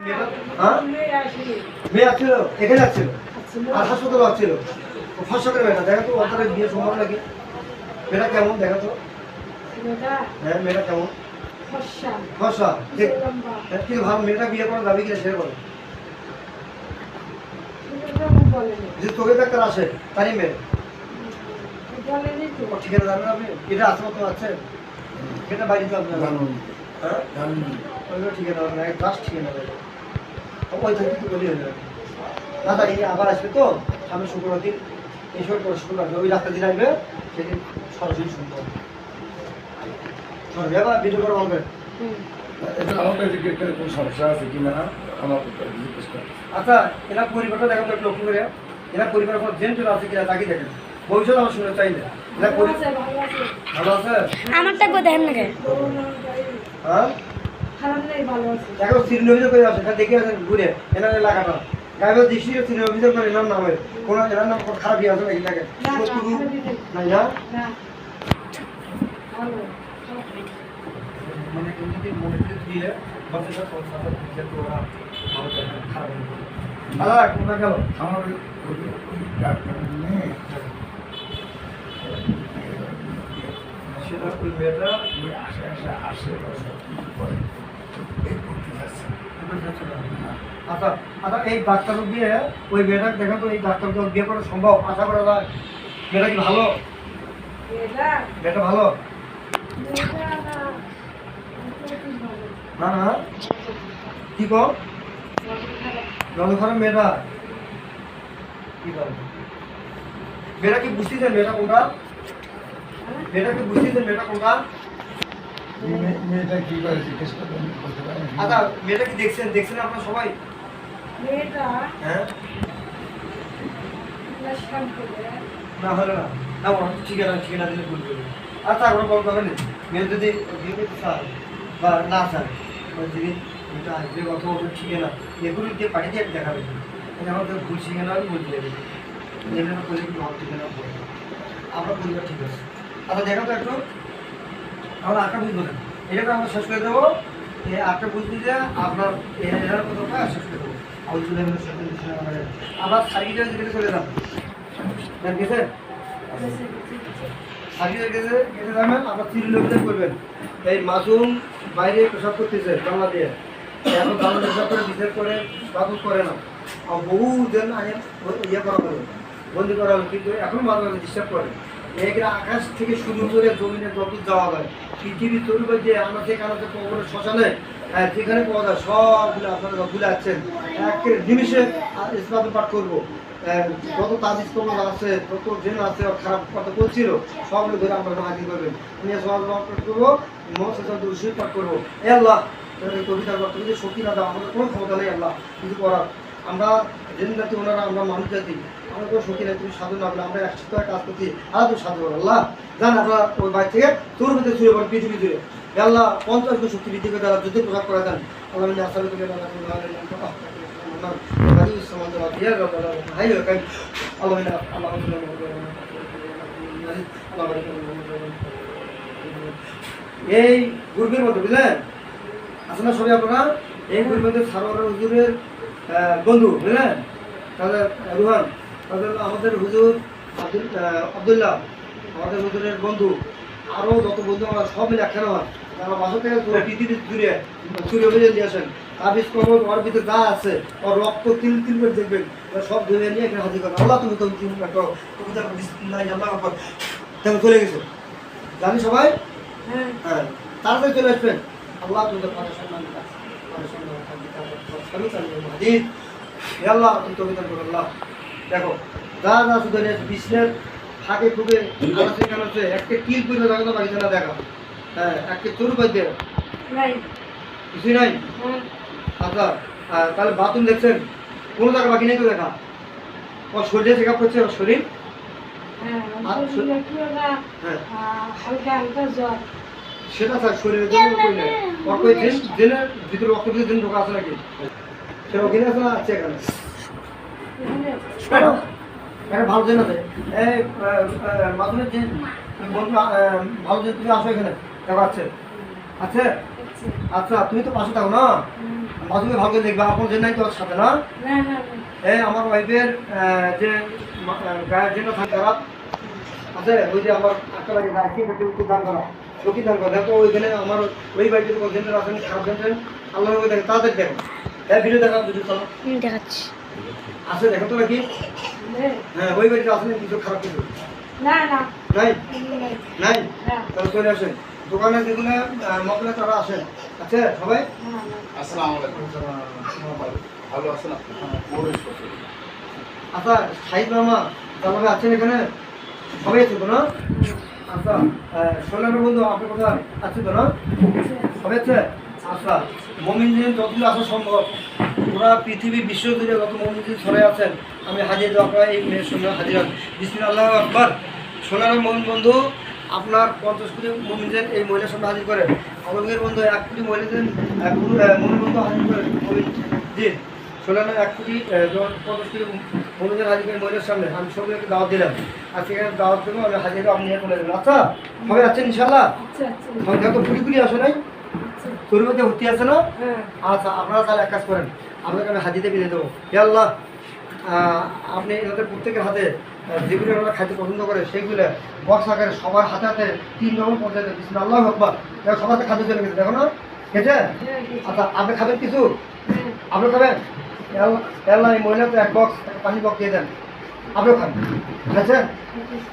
হ্যাঁ মেয়ে আসছিল এখানে আসছিল আর হাসপাতালে আসছিল ফসা করে মেয়েটা দেখা তো ওদের বিয়ে সম্ভব নাকি মেয়েটা কেমন দেখা তো হ্যাঁ মেয়েটা কেমন ফসা ঠিক কিন্তু ভালো মেয়েটা বিয়ে করা যাবে কিনা সেটা বলো যদি তোকে ডাক্তার আসে তারই মেয়ে ঠিকানা জানেন আপনি এটা আছে মতো আছে এটা বাড়িতে আপনার হ্যাঁ ওইগুলো ঠিকানা হবে না লাস্ট ঠিকানা হবে ওই থেকে কিন্তু বলি হয়ে যাবে দাদা এই আবার আসবে তো সামনে শুক্রবার দিন এই সময় পরে শুক্রবার ওই রাস্তা দিন আসবে সেদিন সরাসরি শুনতে হবে এবার ভিডিও করে বলবেন আচ্ছা এরা পরিবারটা দেখেন তো একটু লক্ষ্য করে এরা পরিবারের পর জেন্টল আছে কিনা তাকে দেখেন ভবিষ্যৎ আমার শুনে চাইলে এরা ভালো আছে আমারটা কো দেখেন না কে হ্যাঁ দেখো সিরিয়াল অভিযোগ করে আসে দেখে আসেন ঘুরে এনার এলাকাটা গাইবার দৃষ্টি সিরিয়াল অভিযোগ করে এনার নামে কোনো এনার নাম খারাপ ইয়ে আছে নাকি দেখে নাই না মানে যদি মনে করে দিয়ে বাচ্চাটা তো ওরা ভালো খারাপ দাদা কোনটা গেল আমার সেটা ওই মেয়েটা আচ্ছা আচ্ছা এই ডাক্তার দিয়ে ওই মেয়েটা দেখা তো এই ডাক্তারকে বিয়ে করা সম্ভব আশা করা যায় মেয়েটা কি ভালো মেয়েটা ভালো না না কি কর জল খারাপ মেয়েটা কি বল মেয়েটা কি বুঝতেছেন মেয়েটা কোনটা মেয়েটা কি বুঝতেছেন মেয়েটা কোনটা মেয়েটা কি করে জিজ্ঞেস করতে পারেন আচ্ছা মেয়েটা কি দেখছেন আপনারা সবাই হ্যাঁ না হলো না না ঠিকানা দিলে ভুল করবে আচ্ছা আমরা বলতে হবে না মেয়ে যদি বিয়ে করতে চায় বা না চায় যদি এটা আসবে অথবা ওদের ঠিকানা এগুলো দিয়ে পাঠিয়ে দিয়ে দেখাবে আমাদের ভুল ঠিকানা বলতে দেবে যেগুলো বলে কি আমার ঠিকানা বলবে আমরা পরিবার ঠিক আছে আচ্ছা দেখা তো একটু আমরা আটটা বুঝবো না এটাকে আমরা শেষ করে দেবো এই আটটা বুঝ দিলে আপনার এর কথা শেষ করে দেবো আমরা সার্কিটের দিকে চলে যাব গেছে সার্কিটের গেছে যাবেন আপনার 3 কিলোমিটার করবেন এই মাসুম বাইরে পেশাব করতেছে জানলা দিয়ে এখন জানলা পেশাব করে বিচার করে বাবু করে না আর বহু দিন আগে ইয়ে করা হলো বন্দি করা হলো কিন্তু এখন মাঝে মাঝে ডিস্টার্ব করে এগুলো আকাশ থেকে শুরু করে জমিনে যত যাওয়া যায় পৃথিবীর তরুণ যে আমরা যেখানে কবরের শ্মশানে যেখানে পাওয়া যায় সবগুলো আপনারা ভুলে যাচ্ছেন এক নিমিষে ইসলাম পাঠ করবো যত তাজিজ কবর আছে যত জেন আছে খারাপ কথা করছিল সবগুলো ধরে আমরা হাজির করবেন নিয়ে সব পাঠ করবো মহাসের পাঠ করবো এ আল্লাহ কবিতার কথা যদি শক্তি না দাও আমাদের কোনো ক্ষমতা নেই আল্লাহ কিছু করার আমরা জেন জাতি ওনারা আমরা মানুষ জাতি আমরা কোনো শক্তি নেই তুমি সাধু না বলে আমরা একসাথে কাজ করছি আলাদা সাধু করো আল্লাহ জান আপনারা ওই বাইর থেকে তোর মধ্যে ছুঁড়ে পড়েন পৃথিবী জুড়ে আল্লাহ 50 গুণ শক্তি বৃদ্ধি করে তারা যুদ্ধে প্রকাশ করে দেন আল্লাহ আসামি করে এই গ্রুপের মধ্যে বুঝলেন আসলে সবাই আপনারা এই গ্রুপের মধ্যে সারোয়ার হুজুরের বন্ধু বুঝলেন তাদের রুহান তাদের আমাদের হুজুর আব্দুল্লাহ আমাদের হুজুরের বন্ধু আরও যত বন্ধু আমরা সব মিলে একখানে হয় তারা বাসা থেকে পৃথিবী জুড়ে চুরি অভিযান দিয়ে আসেন তাবিজ কবর ওর ভিতরে যা আছে ওর রক্ত তিল করে দেখবেন সব ধরে নিয়ে এখানে হাজির করেন আল্লাহ তুমি তো কবিতা তেমন চলে গেছে জানি সবাই হ্যাঁ তাড়াতাড়ি চলে আসবেন আল্লাহ তুমি তো আল্লাহ তুমি কবিতা করো আল্লাহ দেখো যা যা শুধু বিষ্ণের ফাঁকে ফুকে সেখানে হচ্ছে একটা কিল করে দেখা তো বাড়িতে না দেখা হ্যাঁ একটা চোর পাইতে কিছুই নাই আচ্ছা তাহলে বাথরুম দেখছেন কোনো জায়গা বাকি নেই তো দেখা ওর শরীরে চেক আপ করছে ওর শরীর সেটা স্যার শরীরের জন্য কই নেই ওর কই জেনের ভিতরে রক্ত ভিতরে ঢোকা আছে নাকি সেটা ওখানে আছে না আছে এখানে এখানে ভালো জেন আছে এই মাথুরের জেন বন্ধু ভালো জেন তুমি আসো এখানে দেখো আছে আচ্ছা তুমি তো পাশে থাকো না মাসুমকে ভালো করে দেখবে, আপনার জন্য নাই তোর সাথে না। এই আমার ওয়াইফের যে গায়ের জন্য থাকে খারাপ আছে, ওই যে আমার একটা বাড়ি গাছকে একটু দান করা, লক্ষ্মী দান করা, দেখো ওইখানে আমার ওই বাড়িতে কনসেন্টার আছেন, খারাপ জানতেন, আল্লাহ দেখেন, তাদের দেখো। হ্যাঁ ভিডিও দেখা, ভিডিও চালো দেখাচ্ছি। আছে, দেখো তো নাকি? হ্যাঁ ওই বাড়িতে আসেন কিছু খারাপ কিছু না না নাই, নাই না। তাহলে চলে আসেন দোকানে, যেগুলো মকলে তারা আসেন। আচ্ছা সবাই আসসালামু আলাইকুম। ভালো আছেন আপনি? আচ্ছা সাহিদ মামা তাহলে আছেন এখানে, সবাই আছে তো না? আচ্ছা সোনার বন্ধু আপনি কোথায় আছে তো না? সবাই আছে। আচ্ছা মমিনদিন যতগুলো আসা সম্ভব, ওরা পৃথিবী বিশ্ব জুড়ে যত মমিনদিন ছড়ে আছেন, আমি হাজির দেবো, আপনারা এই মেয়ের সঙ্গে হাজির হন। বিসমিল্লাহ আল্লাহু আকবার। সোনার মমিন বন্ধু আপনার 50 কোটি মমিনদের এই মহিলার সঙ্গে হাজির করেন। আমাদের বন্ধু 1 কোটি মহিলাদের মমিন বন্ধু হাজির করেন। জি সোনার 1 কোটি 50 কোটি মমিনদের হাজির করেন মহিলার সামনে। আমি সবাইকে দাওয়াত দিলাম, আর সেখানে দাওয়াত দেবো, আমি হাজির দেবো, আপনি নিয়ে চলে যাবেন। আচ্ছা সবাই আছেন ইনশাল্লাহ? সবাই যত ঘুরি ঘুরি আসো নাই, তোর মধ্যে ভর্তি আছে না? আচ্ছা আপনারা তাহলে এক কাজ করেন, আপনাকে আমি হাজিতে বিয়ে দেবো। হে আল্লাহ, আপনি এনাদের প্রত্যেকের হাতে যেগুলো ওরা খাইতে পছন্দ করে সেইগুলো বক্স আকারে সবার হাতে হাতে 3 রকম পর্যায়ে দিচ্ছেন। আল্লাহ আকবার। দেখো সবার হাতে খাদ্য চলে গেছে, দেখো না খেয়েছে? আচ্ছা আপনি খাবেন কিছু? আপনি খাবেন? আল্লাহ এই মহিলা তো 1 বক্স পানি বক্স দিয়ে দেন, আপনিও খান। খাচ্ছেন?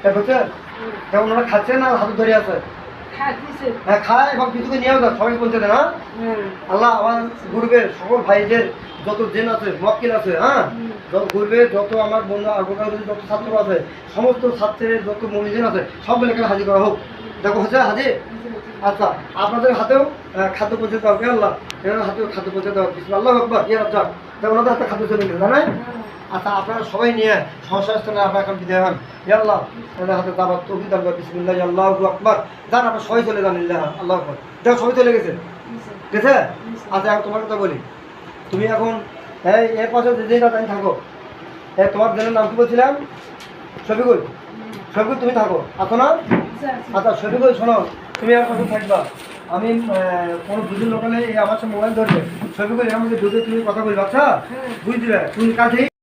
ঠিক হচ্ছে? যেমন ওরা খাচ্ছেন না হাতে ধরে আছে, হ্যাঁ খায় এবং কিছুকে নিয়েও যান, সবাই বলছে না। আল্লাহ আমার গ্রুপের সকল ভাইদের যত জেন আছে, মক্কিল আছে, হ্যাঁ যত গ্রুপের যত আমার বন্ধু যত ছাত্র আছে, সমস্ত ছাত্রের যত মমিজেন আছে সবগুলো এখানে হাজির করা হোক। দেখো হচ্ছে হাজির। আচ্ছা আপনাদের হাতেও খাদ্য পৌঁছে দেওয়া হবে। আল্লাহ এনার হাতেও খাদ্য পৌঁছে দেওয়া হবে। আল্লাহ আকবার। ইয়া রাজ্জাক। দেখো ওনাদের হাতে খাদ্য চলে গেছে, জানাই? আচ্ছা আপনারা সবাই নিয়ে সংস্থানে আপনারা এখন বিদায় হন। ইয়া আল্লাহ ওনাদের হাতে দাবাত তৌফিক দান করুন। বিসমিল্লাহ আল্লাহু আকবার। যান আপনারা সবাই চলে যান। ইল্লাহ আল্লাহু আকবার। দেখো সবাই চলে গেছে, গেছে? আচ্ছা এখন তোমার কথা বলি, তুমি এখন হ্যাঁ এর পাশে যে তাই থাকো। হ্যাঁ তোমার জেনের নাম কি বলছিলাম? শফিকুল। শফিকুল তুমি থাকো, আছো না? আচ্ছা শফিকুল শোনো, তুমি আর পাশে থাকবা। আমি কোনো বুঝুর লোকালে এই আমার সাথে মোবাইল ধরবে, শফিকুল এর মধ্যে ঢুকে তুমি কথা বলবে। আচ্ছা বুঝতে তুমি কাল থেকে